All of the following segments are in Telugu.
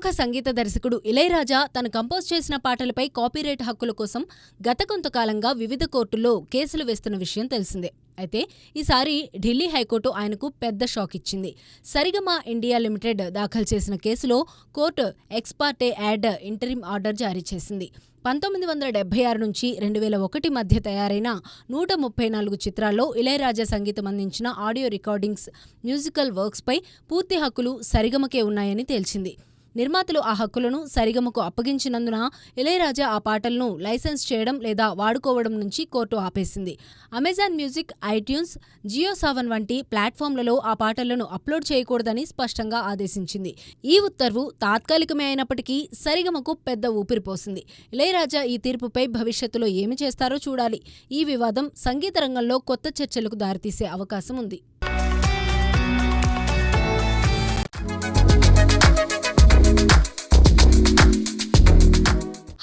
ప్రముఖ సంగీత దర్శకుడు ఇళయరాజా తను కంపోజ్ చేసిన పాటలపై కాపీరైట్ హక్కుల కోసం గత కొంతకాలంగా వివిధ కోర్టుల్లో కేసులు వేస్తున్న విషయం తెలిసిందే. అయితే ఈసారి ఢిల్లీ హైకోర్టు ఆయనకు పెద్ద షాక్ ఇచ్చింది. సరిగమ ఇండియా లిమిటెడ్ దాఖలు చేసిన కేసులో court ex parte ad interim order జారీ చేసింది. 1976 నుంచి 2001 మధ్య తయారైన 134 చిత్రాల్లో ఇళయరాజా సంగీతం అందించిన ఆడియో రికార్డింగ్స్, మ్యూజికల్ వర్క్స్పై పూర్తి హక్కులు సరిగమకే ఉన్నాయని తేల్చింది. నిర్మాతలు ఆ హక్కులను సరిగమకు అప్పగించినందున ఇళయరాజా ఆ పాటలను లైసెన్స్ చేయడం లేదా వాడుకోవడం నుంచి కోర్టు ఆపేసింది. Amazon Music, iTunes, Jio Saavn వంటి ప్లాట్ఫామ్లలో ఆ పాటలను అప్లోడ్ చేయకూడదని స్పష్టంగా ఆదేశించింది. ఈ ఉత్తర్వు తాత్కాలికమే అయినప్పటికీ సరిగమకు పెద్ద ఊపిరిపోసింది. ఇళయరాజా ఈ తీర్పుపై భవిష్యత్తులో ఏమి చేస్తారో చూడాలి. ఈ వివాదం సంగీత రంగంలో కొత్త చర్చలకు దారితీసే అవకాశం ఉంది.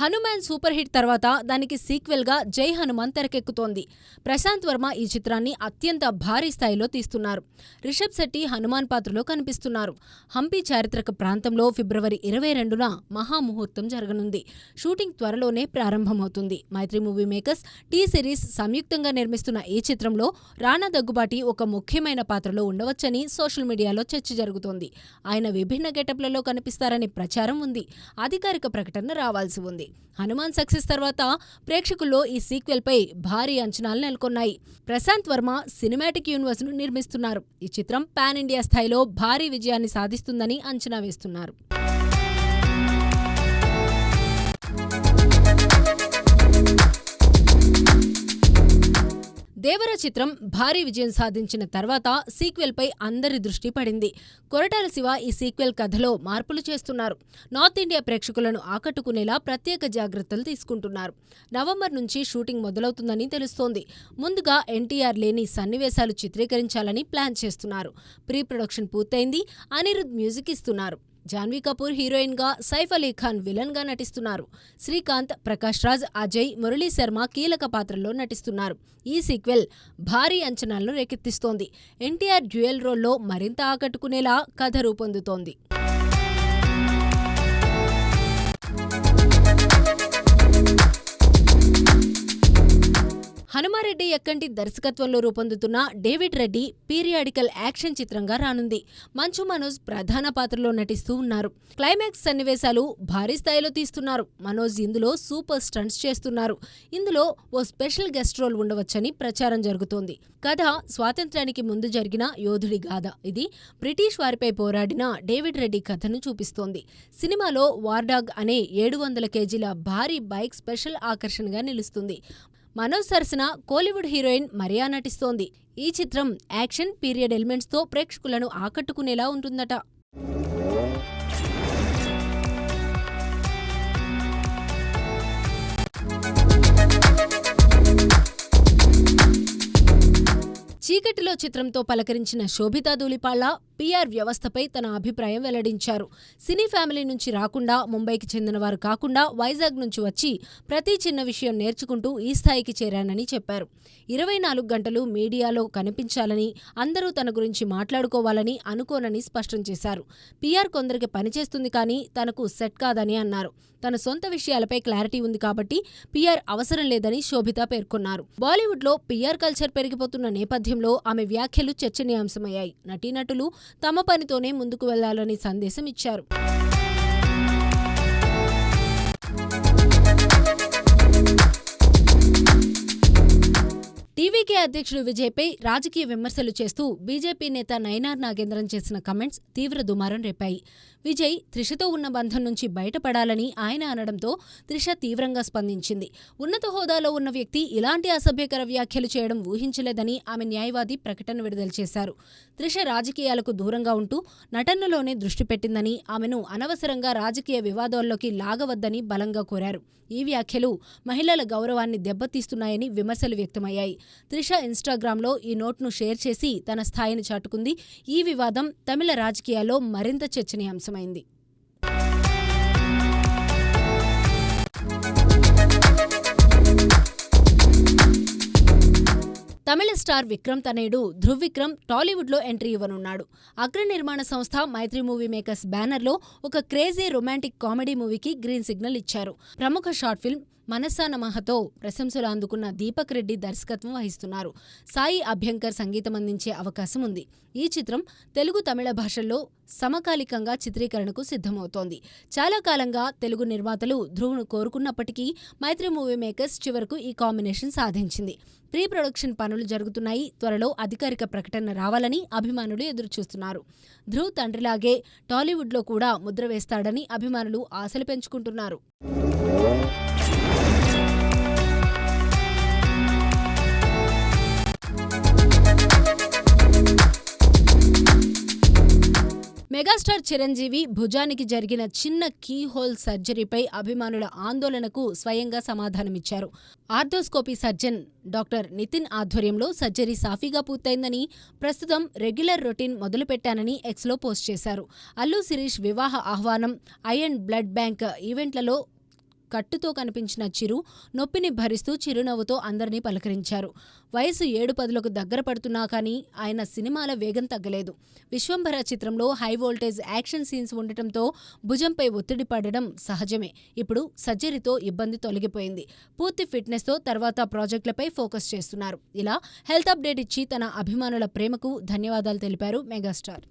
హనుమాన్ సూపర్ హిట్ తర్వాత దానికి సీక్వెల్ గా జై హనుమాన్ తెరకెక్కుతోంది. ప్రశాంత్ వర్మ ఈ చిత్రాన్ని అత్యంత భారీ స్థాయిలో తీస్తున్నారు. రిషబ్ శెట్టి హనుమాన్ పాత్రలో కనిపిస్తున్నారు. హంపి చారిత్రక ప్రాంతంలో ఫిబ్రవరి 22న మహాముహూర్తం జరగనుంది. షూటింగ్ త్వరలోనే ప్రారంభమవుతుంది. మైత్రి మూవీ మేకర్స్, టీ సిరీస్ సంయుక్తంగా నిర్మిస్తున్న ఈ చిత్రంలో రానా దగ్గుబాటి ఒక ముఖ్యమైన పాత్రలో ఉండవచ్చని సోషల్ మీడియాలో చర్చ జరుగుతోంది. ఆయన విభిన్న గెటప్లలో కనిపిస్తారనే ప్రచారం ఉంది. అధికారిక ప్రకటన రావాల్సి ఉంది. హనుమాన్ సక్సెస్ తర్వాత ప్రేక్షకుల్లో ఈ సీక్వెల్ పై భారీ అంచనాలు నెలకొన్నాయి. ప్రశాంత్ వర్మ సినిమాటిక్ యూనివర్స్ ను నిర్మిస్తున్నారు. ఈ చిత్రం పాన్ ఇండియా స్థాయిలో భారీ విజయాన్ని సాధిస్తుందని అంచనా వేస్తున్నారు. దేవర చిత్రం భారీ విజయం సాధించిన తర్వాత సీక్వెల్ పై అందరి దృష్టి పడింది. కొరటాల శివ ఈ సీక్వెల్ కథలో మార్పులు చేస్తున్నారు. నార్త్ ఇండియా ప్రేక్షకులను ఆకట్టుకునేలా ప్రత్యేక జాగ్రత్తలు తీసుకుంటున్నారు. నవంబర్ నుంచి షూటింగ్ మొదలవుతుందని తెలుస్తోంది. ముందుగా ఎన్టీఆర్ లేని సన్నివేశాలు చిత్రీకరించాలని ప్లాన్ చేస్తున్నారు. ప్రీ ప్రొడక్షన్ పూర్తయింది. అనిరుద్ మ్యూజిక్ ఇస్తున్నారు. జాన్వీ కపూర్ హీరోయిన్ గా, సైఫ్ అలీ ఖాన్ విలన్ గా నటిస్తున్నారు. శ్రీకాంత్, ప్రకాష్ రాజ్, అజయ్, మురళీ శర్మ కీలక పాత్రల్లో నటిస్తున్నారు. ఈ సీక్వెల్ భారీ అంచనాలను రేకెత్తిస్తోంది. ఎన్టీఆర్ డ్యూయల్ రోల్లో మరింత ఆకట్టుకునేలా కథ రూపొందుతోంది. హనుమారెడ్డి ఎక్కంటి దర్శకత్వంలో రూపొందుతున్న డేవిడ్ రెడ్డి పీరియాడికల్ యాక్షన్ చిత్రంగా రానుంది. మంచు మనోజ్ ప్రధాన పాత్రలో నటిస్తూ ఉన్నారు. క్లైమాక్స్ సన్నివేశాలు భారీ స్థాయిలో తీస్తున్నారు. మనోజ్ ఇందులో సూపర్ స్టంట్స్ చేస్తున్నారు. ఇందులో ఓ స్పెషల్ గెస్ట్ రోల్ ఉండవచ్చని ప్రచారం జరుగుతోంది. కథ స్వాతంత్ర్యానికి ముందు జరిగిన యోధుడి గాథ. ఇది బ్రిటిష్ వారిపై పోరాడిన డేవిడ్ రెడ్డి కథను చూపిస్తోంది. సినిమాలో వార్డాగ్ అనే 700 కేజీల భారీ బైక్ స్పెషల్ ఆకర్షణగా నిలుస్తుంది. మనోజ్ సరసన కోలీవుడ్ హీరోయిన్ మరియా నటిస్తోంది. ఈ చిత్రం యాక్షన్, పీరియడ్ ఎలిమెంట్స్తో ప్రేక్షకులను ఆకట్టుకునేలా ఉంటుందట. చీకటిలో చిత్రంతో పలకరించిన శోభితా ధూళిపాళ్ల పీఆర్ వ్యవస్థపై తన అభిప్రాయం వెల్లడించారు. సినీ ఫ్యామిలీ నుంచి రాకుండా, ముంబైకి చెందినవారు కాకుండా వైజాగ్ నుంచి వచ్చి ప్రతి చిన్న విషయం నేర్చుకుంటూ ఈ స్థాయికి చేరానని చెప్పారు. 24 గంటలు మీడియాలో కనిపించాలని, అందరూ తన గురించి మాట్లాడుకోవాలని అనుకోనని స్పష్టం చేశారు. పీఆర్ కొందరికి పనిచేస్తుంది కానీ తనకు సెట్ కాదని అన్నారు. తన సొంత విషయాలపై క్లారిటీ ఉంది కాబట్టి పీఆర్ అవసరం లేదని శోభిత పేర్కొన్నారు. బాలీవుడ్లో పీఆర్ కల్చర్ పెరిగిపోతున్న నేపథ్యంలో ఆమె వ్యాఖ్యలు చర్చనీయాంశమయ్యాయి. నటీనటులు తమ పనితోనే ముందుకు వెళ్లాలని సందేశం ఇచ్చారు. టీవీకే అధ్యక్షుడు విజయ్పై రాజకీయ విమర్శలు చేస్తూ బీజేపీ నేత నయనార్ నాగేంద్రన్ చేసిన కమెంట్స్ తీవ్ర దుమారం రేపాయి. విజయ్ త్రిషతో ఉన్న బంధం నుంచి బయటపడాలని ఆయన అనడంతో త్రిష తీవ్రంగా స్పందించింది. ఉన్నత హోదాలో ఉన్న వ్యక్తి ఇలాంటి అసభ్యకర వ్యాఖ్యలు చేయడం ఊహించలేదని ఆమె న్యాయవాది ప్రకటన విడుదల చేశారు. త్రిష రాజకీయాలకు దూరంగా ఉంటూ నటనలోనే దృష్టి పెట్టిందని, ఆమెను అనవసరంగా రాజకీయ వివాదాల్లోకి లాగవద్దని బలంగా కోరారు. ఈ వ్యాఖ్యలు మహిళల గౌరవాన్ని దెబ్బతీస్తున్నాయని విమర్శలు వ్యక్తమయ్యాయి. త్రిష ఇన్స్టాగ్రామ్లో ఈ నోట్ను షేర్ చేసి తన స్థాయిని చాటుకుంది. ఈ వివాదం తమిళ రాజకీయాల్లో మరింత చర్చనీయాంశమైంది. తమిళ స్టార్ విక్రమ్ తనయుడు ధృవ్ విక్రమ్ టాలీవుడ్లో ఎంట్రీ ఇవ్వనున్నాడు. అగ్ర నిర్మాణ సంస్థ మైత్రి మూవీ మేకర్స్ బ్యానర్లో ఒక క్రేజీ రొమాంటిక్ కామెడీ మూవీకి గ్రీన్ సిగ్నల్ ఇచ్చారు. ప్రముఖ షార్ట్ ఫిల్మ్ మనసా నమఃతో ప్రశంసలు అందుకున్న దీపక్ రెడ్డి దర్శకత్వం వహిస్తున్నారు. సాయి అభ్యంకర్ సంగీతం అందించే అవకాశం ఉంది. ఈ చిత్రం తెలుగు, తమిళ భాషల్లో సమకాలికంగా చిత్రీకరణకు సిద్ధమవుతోంది. చాలా కాలంగా తెలుగు నిర్మాతలు ధృవ్ను కోరుకున్నప్పటికీ మైత్రి మూవీ మేకర్స్ చివరకు ఈ కాంబినేషన్ సాధించింది. ప్రీ ప్రొడక్షన్ పనులు జరుగుతున్నాయి. త్వరలో అధికారిక ప్రకటన రావాలని అభిమానులు ఎదురుచూస్తున్నారు. ధృవ్ తండ్రిలాగే టాలీవుడ్లో కూడా ముద్ర వేస్తాడని అభిమానులు ఆశలు పెంచుకుంటున్నారు. మెగాస్టార్ చిరంజీవి భుజానికి జరిగిన చిన్న కీహోల్ సర్జరీపై అభిమానుల ఆందోళనకు స్వయంగా సమాధానమిచ్చారు. ఆర్థోస్కోపీ సర్జన్ డాక్టర్ నితిన్ ఆధ్వర్యంలో సర్జరీ సాఫీగా పూర్తయిందని, ప్రస్తుతం రెగ్యులర్ రొటీన్ మొదలుపెట్టానని ఎక్స్లో పోస్ట్ చేశారు. అల్లు శిరీష్ వివాహ ఆహ్వానం, ఐ అండ్ బ్లడ్ బ్యాంక్ ఈవెంట్లలో కట్టుతో కనిపించిన చిరు నొప్పిని భరిస్తూ చిరునవ్వుతో అందరినీ పలకరించారు. వయసు 7-10లకు దగ్గర పడుతున్నా కానీ ఆయన సినిమాల వేగం తగ్గలేదు. విశ్వంభర చిత్రంలో హై వోల్టేజ్ యాక్షన్ సీన్స్ ఉండటంతో భుజంపై ఒత్తిడి పడడం సహజమే. ఇప్పుడు సర్జరీతో ఇబ్బంది తొలగిపోయింది. పూర్తి ఫిట్నెస్తో తర్వాత ప్రాజెక్టులపై ఫోకస్ చేస్తున్నారు. ఇలా హెల్త్ అప్డేట్ ఇచ్చి తన అభిమానుల ప్రేమకు ధన్యవాదాలు తెలిపారు మెగాస్టార్.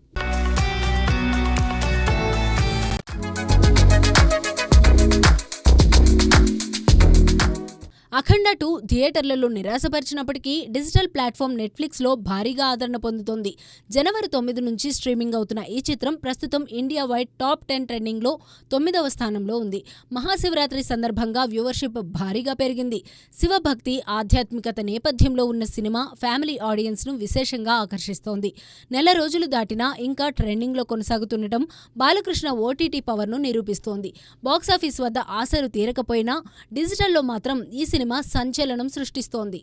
అఖండ 2 థియేటర్లలో నిరాశపరిచినప్పటికీ డిజిటల్ ప్లాట్ఫామ్ నెట్ఫ్లిక్స్లో భారీగా ఆదరణ పొందుతోంది. జనవరి 9 నుంచి స్ట్రీమింగ్ అవుతున్న ఈ చిత్రం ప్రస్తుతం ఇండియా వైడ్ టాప్ 10 ట్రెండింగ్లో 9వ స్థానంలో ఉంది. మహాశివరాత్రి సందర్భంగా వ్యూవర్షిప్ భారీగా పెరిగింది. శివభక్తి, ఆధ్యాత్మికత నేపథ్యంలో ఉన్న సినిమా ఫ్యామిలీ ఆడియన్స్ను విశేషంగా ఆకర్షిస్తోంది. నెల రోజులు దాటినా ఇంకా ట్రెండింగ్లో కొనసాగుతుండటం బాలకృష్ణ ఓటీటీ పవర్ను నిరూపిస్తోంది. బాక్సాఫీస్ వద్ద ఆశలు తీరకపోయినా డిజిటల్లో మాత్రం ఈ సినిమా సంచలనం సృష్టిస్తోంది.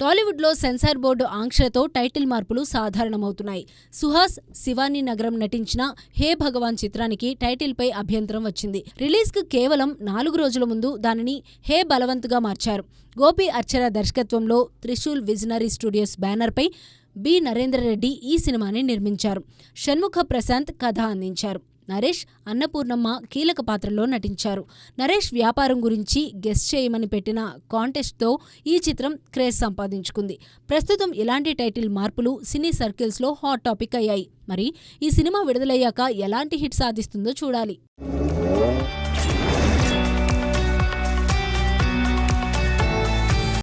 టాలీవుడ్లో సెన్సార్ బోర్డు ఆంక్షలతో టైటిల్ మార్పులు సాధారణమవుతున్నాయి. సుహాస్, శివాని నగరం నటించిన హే భగవాన్ చిత్రానికి టైటిల్పై అభ్యంతరం వచ్చింది. రిలీజ్కు కేవలం 4 రోజుల ముందు దానిని హే బలవంత్గా మార్చారు. గోపి అర్చర దర్శకత్వంలో త్రిశూల్ విజనరీ స్టూడియోస్ బ్యానర్పై బి నరేంద్ర రెడ్డి ఈ సినిమాని నిర్మించారు. షణ్ముఖ ప్రశాంత్ కథ అందించారు. నరేష్, అన్నపూర్ణమ్మ కీలక పాత్రలో నటించారు. నరేష్ వ్యాపారం గురించి గెస్ట్ చేయమని పెట్టిన కాంటెస్ట్తో ఈ చిత్రం క్రేజ్ సంపాదించుకుంది. ప్రస్తుతం ఇలాంటి టైటిల్ మార్పులు సినీ సర్కిల్స్లో హాట్ టాపిక్ అయ్యాయి. మరి ఈ సినిమా విడుదలయ్యాక ఎలాంటి హిట్ సాధిస్తుందో చూడాలి.